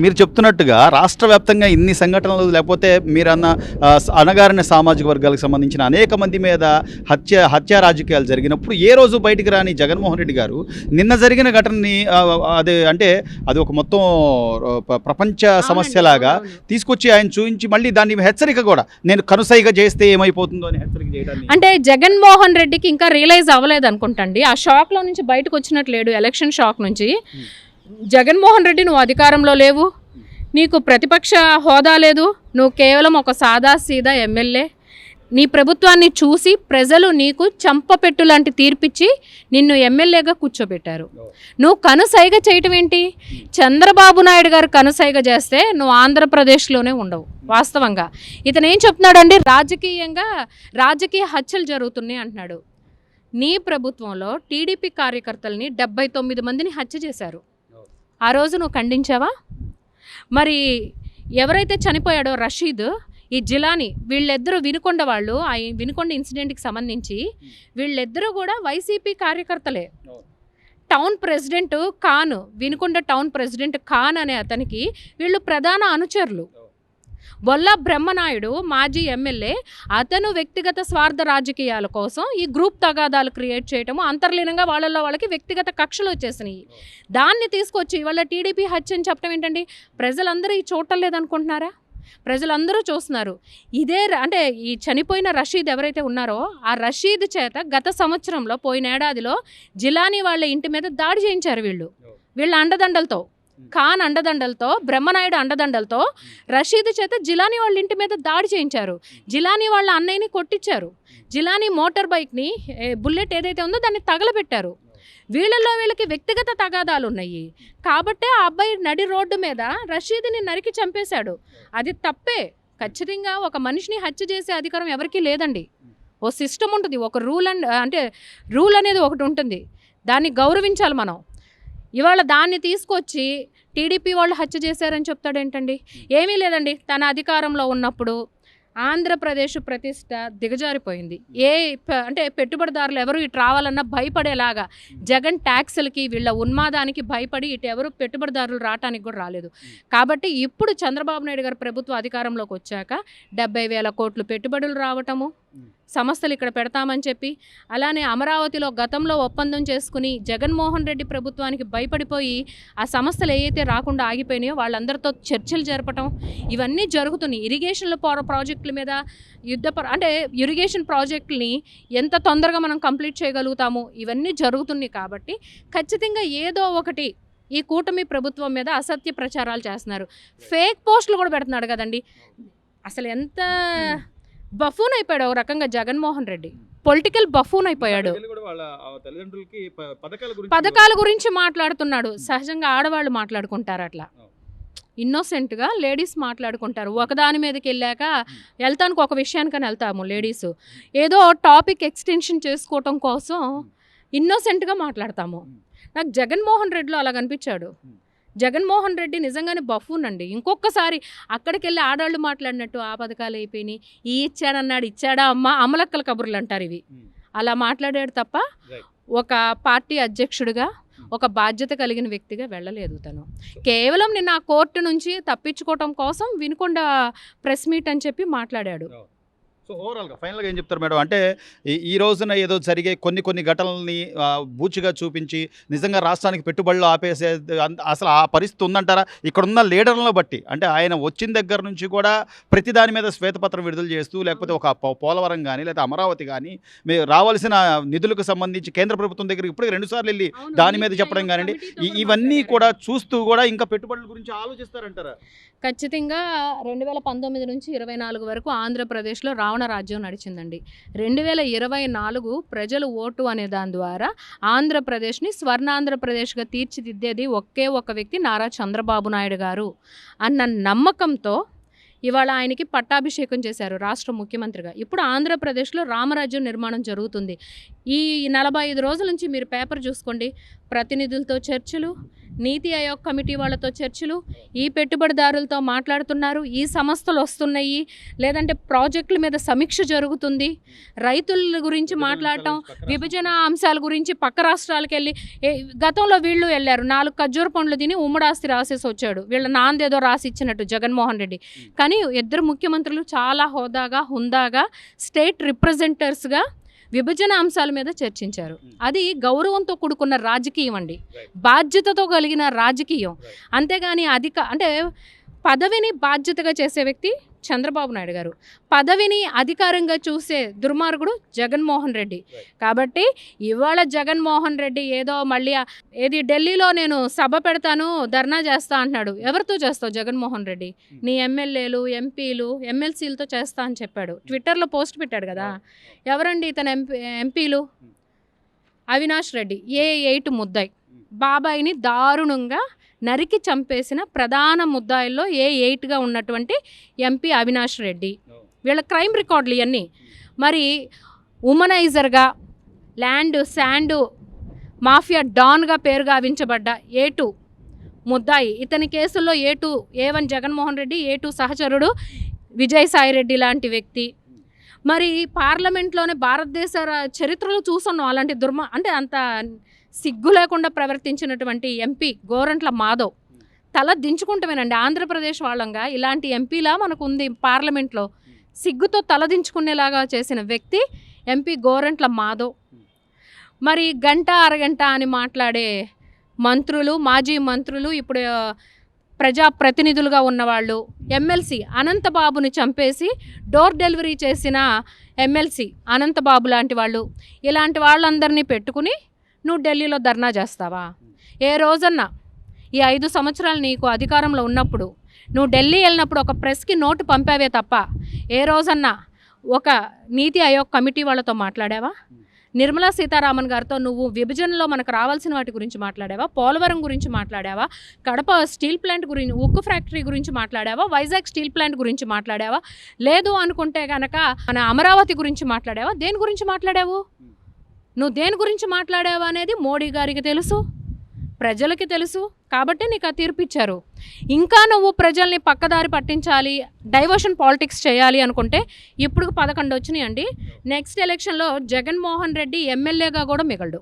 మీరు చెప్తున్నట్టుగా రాష్ట్ర వ్యాప్తంగా ఇన్ని సంఘటనలు లేకపోతే మీరన్న అణగారిన సామాజిక వర్గాలకు సంబంధించిన అనేక మంది మీద హత్యా రాజకీయాలు జరిగినప్పుడు ఏ రోజు బయటికి రాని జగన్మోహన్ రెడ్డి గారు నిన్న జరిగిన ఘటనని అది ఒక మొత్తం ప్రపంచ సమస్యలాగా తీసుకొచ్చి ఆయన చూపించి మళ్ళీ దాన్ని హెచ్చరిక కూడా నేను కనుసైగా చేస్తే ఏమైపోతుందో అని హెచ్చరిక చేయడానికి అంటే జగన్మోహన్ రెడ్డికి ఇంకా రియలైజ్ అవ్వలేదు అనుకుంటండి. ఆ షాక్లో నుంచి బయటకు వచ్చినట్లేడు, ఎలక్షన్ షాక్ నుంచి. జగన్మోహన్ రెడ్డి నువ్వు అధికారంలో లేవు, నీకు ప్రతిపక్ష హోదా లేదు, నువ్వు కేవలం ఒక సాదా సీదా ఎమ్మెల్యే. నీ ప్రభుత్వాన్ని చూసి ప్రజలు నీకు చంపపెట్టు లాంటి తీర్పిచ్చి నిన్ను ఎమ్మెల్యేగా కూర్చోబెట్టారు. నువ్వు కనుసైగ చేయటం ఏంటి? చంద్రబాబు నాయుడు గారు కనుసైగ చేస్తే నువ్వు ఆంధ్రప్రదేశ్లోనే ఉండవు. వాస్తవంగా ఇతను ఏం చెప్తున్నాడండి, రాజకీయ హత్యలు జరుగుతున్నాయి అంటున్నాడు. నీ ప్రభుత్వంలో టీడీపీ కార్యకర్తల్ని 79 మందిని హత్య చేశారు. ఆ రోజు నువ్వు ఖండించావా? మరి ఎవరైతే చనిపోయాడో రషీద్, ఈ జిలాని, వీళ్ళిద్దరూ వినుకొండ వాళ్ళు, ఆ వినుకొండ ఇన్సిడెంట్కి సంబంధించి వీళ్ళిద్దరూ కూడా వైసీపీ కార్యకర్తలే. Town president Khan, Vinukonda town president Khan అనే అతనికి వీళ్ళు ప్రధాన అనుచరులు. బొల్లా బ్రహ్మనాయుడు మాజీ ఎమ్మెల్యే, అతను వ్యక్తిగత స్వార్థ రాజకీయాల కోసం ఈ గ్రూప్ తగాదాలు క్రియేట్ చేయటము, అంతర్లీనంగా వాళ్ళకి వ్యక్తిగత కక్షలు వచ్చేసినాయి. దాన్ని తీసుకొచ్చి ఇవాళ టీడీపీ హత్య అని చెప్పడం ఏంటండి? ప్రజలందరూ ఈ చూడటం లేదనుకుంటున్నారా? ప్రజలందరూ చూస్తున్నారు. ఇదే అంటే ఈ చనిపోయిన రషీద్ ఎవరైతే ఉన్నారో ఆ రషీద్ చేత గత సంవత్సరంలో పోయినేడాదిలో జిలానీ వాళ్ళ ఇంటి మీద దాడి చేయించారు వీళ్ళ అండదండలతో. ఖాన్ అండదండలతో, బ్రహ్మనాయుడు అండదండలతో రషీద్ చేత జిలానీ వాళ్ళ ఇంటి మీద దాడి చేయించారు. జిలానీ వాళ్ళ అన్నయ్యని కొట్టించారు. జిలానీ మోటార్ బైక్ని, బుల్లెట్ ఏదైతే ఉందో దాన్ని తగలబెట్టారు. వీళ్ళకి వ్యక్తిగత తగాదాలు ఉన్నాయి కాబట్టే ఆ అబ్బాయి నడి రోడ్డు మీద రషీద్ని నరికి చంపేశాడు. అది తప్పే. ఖచ్చితంగా ఒక మనిషిని హత్య చేసే అధికారం ఎవరికీ లేదండి. ఓ సిస్టమ్ ఉంటుంది, ఒక రూల్ అనేది ఒకటి ఉంటుంది, దాన్ని గౌరవించాలి మనం. ఇవాళ దాన్ని తీసుకొచ్చి టీడీపీ వాళ్ళు హత్య చేశారని చెప్తాడేంటండి? ఏమీ లేదండి. తన అధికారంలో ఉన్నప్పుడు ఆంధ్రప్రదేశ్ ప్రతిష్ట దిగజారిపోయింది. అంటే పెట్టుబడిదారులు ఎవరు ఇటు రావాలన్నా భయపడేలాగా జగన్ ట్యాక్సులకి, వీళ్ళ ఉన్మాదానికి భయపడి ఇటు ఎవరు పెట్టుబడిదారులు రావటానికి కూడా రాలేదు. కాబట్టి ఇప్పుడు చంద్రబాబు నాయుడు గారు ప్రభుత్వ అధికారంలోకి వచ్చాక 70,000 కోట్లు పెట్టుబడులు రావటము, సంస్థలు ఇక్కడ పెడతామని చెప్పి, అలానే అమరావతిలో గతంలో ఒప్పందం చేసుకుని జగన్మోహన్ రెడ్డి ప్రభుత్వానికి భయపడిపోయి ఆ సంస్థలు ఏవైతే రాకుండా ఆగిపోయినాయో వాళ్ళందరితో చర్చలు జరపటం, ఇవన్నీ జరుగుతున్నాయి. ఇరిగేషన్ల ప్రాజెక్టుల మీద అంటే ఇరిగేషన్ ప్రాజెక్టులని ఎంత తొందరగా మనం కంప్లీట్ చేయగలుగుతాము, ఇవన్నీ జరుగుతున్నాయి. కాబట్టి ఖచ్చితంగా ఏదో ఒకటి ఈ కూటమి ప్రభుత్వం మీద అసత్య ప్రచారాలు చేస్తున్నారు. ఫేక్ పోస్టులు కూడా పెడుతున్నాడు కదండి. అసలు ఎంత బఫూన్ అయిపోయాడు ఒక రకంగా జగన్మోహన్ రెడ్డి. పొలిటికల్ బఫూన్ అయిపోయాడు. పథకాల గురించి మాట్లాడుతున్నాడు. సహజంగా ఆడవాళ్ళు మాట్లాడుకుంటారు అట్లా, ఇన్నోసెంట్గా లేడీస్ మాట్లాడుకుంటారు. ఒకదాని మీదకి వెళ్ళాక వెళ్తానికి ఒక విషయానికని వెళ్తాము లేడీస్, ఏదో టాపిక్ ఎక్స్టెన్షన్ చేసుకోవటం కోసం ఇన్నోసెంట్గా మాట్లాడతాము. నాకు జగన్మోహన్ రెడ్డిలో అలా కనిపించాడు. జగన్మోహన్ రెడ్డి నిజంగానే బఫూన్ అండి. ఇంకొకసారి అక్కడికి వెళ్ళి ఆడాళ్ళు మాట్లాడినట్టు ఆ పథకాలు అయిపోయినాయి, ఈ ఇచ్చాడన్నాడు, ఇచ్చాడా అమ్మ, అమలక్కల కబుర్లు అంటారు ఇవి. అలా మాట్లాడాడు తప్ప ఒక పార్టీ అధ్యక్షుడిగా, ఒక బాధ్యత కలిగిన వ్యక్తిగా వెళ్ళలేదు తను. కేవలం నిన్న ఆ కోర్టు నుంచి తప్పించుకోవటం కోసం వినుకొండ ప్రెస్ మీట్ అని చెప్పి మాట్లాడాడు. సో ఓవరాల్గా ఫైనల్గా ఏం చెప్తారు మేడం? అంటే ఈ రోజున ఏదో జరిగే కొన్ని ఘటనల్ని బూచిగా చూపించి నిజంగా రాష్ట్రానికి పెట్టుబడులు ఆపేసే అసలు ఆ పరిస్థితి ఉందంటారా? ఇక్కడున్న లీడర్లను బట్టి, అంటే ఆయన వచ్చిన దగ్గర నుంచి కూడా ప్రతి దాని మీద శ్వేతపత్రం విడుదల చేస్తూ, లేకపోతే ఒక పోలవరం కానీ లేదా అమరావతి కానీ రావాల్సిన నిధులకు సంబంధించి కేంద్ర ప్రభుత్వం దగ్గరికి ఇప్పటికి 2 సార్లు వెళ్ళి దాని మీద చెప్పడం కానివ్వండి, ఇవన్నీ కూడా చూస్తూ కూడా ఇంకా పెట్టుబడుల గురించి ఆలోచిస్తారంటారా? ఖచ్చితంగా 2019 నుంచి 24 వరకు ఆంధ్రప్రదేశ్లో రావణ రాజ్యం నడిచిందండి. 2024 ప్రజలు ఓటు అనే దాని ద్వారా ఆంధ్రప్రదేశ్ని స్వర్ణాంధ్రప్రదేశ్గా తీర్చిదిద్దేది ఒకే ఒక వ్యక్తి, నారా చంద్రబాబు నాయుడు గారు అన్న నమ్మకంతో ఇవాళ ఆయనకి పట్టాభిషేకం చేశారు రాష్ట్ర ముఖ్యమంత్రిగా. ఇప్పుడు ఆంధ్రప్రదేశ్లో రామరాజ్యం నిర్మాణం జరుగుతుంది. ఈ 45 రోజుల నుంచి మీరు పేపర్ చూసుకోండి, ప్రతినిధులతో చర్చలు, నీతి ఆయోగ్ కమిటీ వాళ్ళతో చర్చలు, ఈ పెట్టుబడిదారులతో మాట్లాడుతున్నారు, ఈ సంస్థలు వస్తున్నాయి, లేదంటే ప్రాజెక్టుల మీద సమీక్ష జరుగుతుంది, రైతుల గురించి మాట్లాడటం, విభజన అంశాల గురించి పక్క రాష్ట్రాలకు వెళ్ళి గతంలో వీళ్ళు వెళ్ళారు, 4 ఖర్జూర పండ్లు తిని ఉమ్మడాస్తి రాసేసి వచ్చాడు, వీళ్ళ నాందేదో రాసి ఇచ్చినట్టు జగన్మోహన్ రెడ్డి. కానీ ఇద్దరు ముఖ్యమంత్రులు చాలా హోదాగా హుందాగా స్టేట్ రిప్రజెంటేటివ్స్గా విభజన అంశాల మీద చర్చించారు. అది గౌరవంతో కూడుకున్న రాజకీయం అండి, బాధ్యతతో కలిగిన రాజకీయం. అంతేగాని అంటే పదవిని బాధ్యతగా చేసే వ్యక్తి చంద్రబాబు నాయుడు గారు, పదవిని అధికారంగా చూసే దుర్మార్గుడు జగన్మోహన్ రెడ్డి. కాబట్టి ఇవాళ జగన్మోహన్ రెడ్డి ఏదో మళ్ళీ ఏది ఢిల్లీలో నేను సభ పెడతాను, ధర్నా చేస్తా అంటున్నాడు. ఎవరితో చేస్తావు జగన్మోహన్ రెడ్డి? నీ ఎమ్మెల్యేలు, ఎంపీలు, ఎమ్మెల్సీలతో చేస్తా అని చెప్పాడు, ట్విట్టర్లో పోస్ట్ పెట్టాడు కదా. ఎవరండి ఇతను ఎంపీలు? అవినాష్ రెడ్డి A8 ముద్దాయి, బాబాయిని దారుణంగా నరికి చంపేసిన ప్రధాన ముద్దాయిల్లో A8గా ఉన్నటువంటి ఎంపీ అవినాష్ రెడ్డి. వీళ్ళ క్రైమ్ రికార్డులు ఇవన్నీ. మరి ఉమనైజర్గా శాండ్ మాఫియా డాన్గా పేరు గావించబడ్డ A2 ముద్దాయి. ఇతని కేసుల్లో A1 జగన్మోహన్ రెడ్డి, A2 సహచరుడు విజయసాయిరెడ్డి లాంటి వ్యక్తి. మరి పార్లమెంట్లోనే భారతదేశ చరిత్రలో చూస్తున్నాం అలాంటి అంటే అంత సిగ్గు లేకుండా ప్రవర్తించినటువంటి ఎంపీ గోరంట్ల మాధవ్. తల దించుకుంటామేనండి, ఆంధ్రప్రదేశ్ వాళ్ళంగా ఇలాంటి ఎంపీలా మనకు ఉంది పార్లమెంట్లో. సిగ్గుతో తల దించుకునేలాగా చేసిన వ్యక్తి ఎంపీ గోరంట్ల మాధవ్. మరి గంట అరగంట అని మాట్లాడే మంత్రులు, మాజీ మంత్రులు, ఇప్పుడు ప్రజాప్రతినిధులుగా ఉన్నవాళ్ళు, ఎమ్మెల్సీ అనంతబాబుని చంపేసి డోర్ డెలివరీ చేసిన ఎమ్మెల్సీ అనంతబాబు లాంటి వాళ్ళు, ఇలాంటి వాళ్ళందరినీ పెట్టుకుని నువ్వు ఢిల్లీలో ధర్నా చేస్తావా? ఏ రోజన్నా ఈ 5 సంవత్సరాలు నీకు అధికారంలో ఉన్నప్పుడు నువ్వు ఢిల్లీ వెళ్ళినప్పుడు ఒక ప్రెస్కి నోటు పంపావే తప్ప ఏ రోజన్నా ఒక నీతి ఆయోగ్ కమిటీ వాళ్ళతో మాట్లాడావా? నిర్మలా సీతారామన్ గారితో నువ్వు విభజనలో మనకు రావాల్సిన వాటి గురించి మాట్లాడావా? పోలవరం గురించి మాట్లాడావా? కడప స్టీల్ ప్లాంట్ గురించి, ఉక్కు ఫ్యాక్టరీ గురించి మాట్లాడావా? వైజాగ్ స్టీల్ ప్లాంట్ గురించి మాట్లాడావా? లేదు అనుకుంటే కనుక మన అమరావతి గురించి మాట్లాడావా? దేని గురించి మాట్లాడావు? నువ్వు దేని గురించి మాట్లాడావు అనేది మోడీ గారికి తెలుసు, ప్రజలకి తెలుసు. కాబట్టి నీకు ఆ తీర్పు ఇచ్చారు. ఇంకా నువ్వు ప్రజల్ని పక్కదారి పట్టించాలి, డైవర్షన్ పాలిటిక్స్ చేయాలి అనుకుంటే ఇప్పుడు 11 వచ్చినాయండి. నెక్స్ట్ ఎలక్షన్లో జగన్మోహన్ రెడ్డి ఎమ్మెల్యేగా కూడా మిగలడు.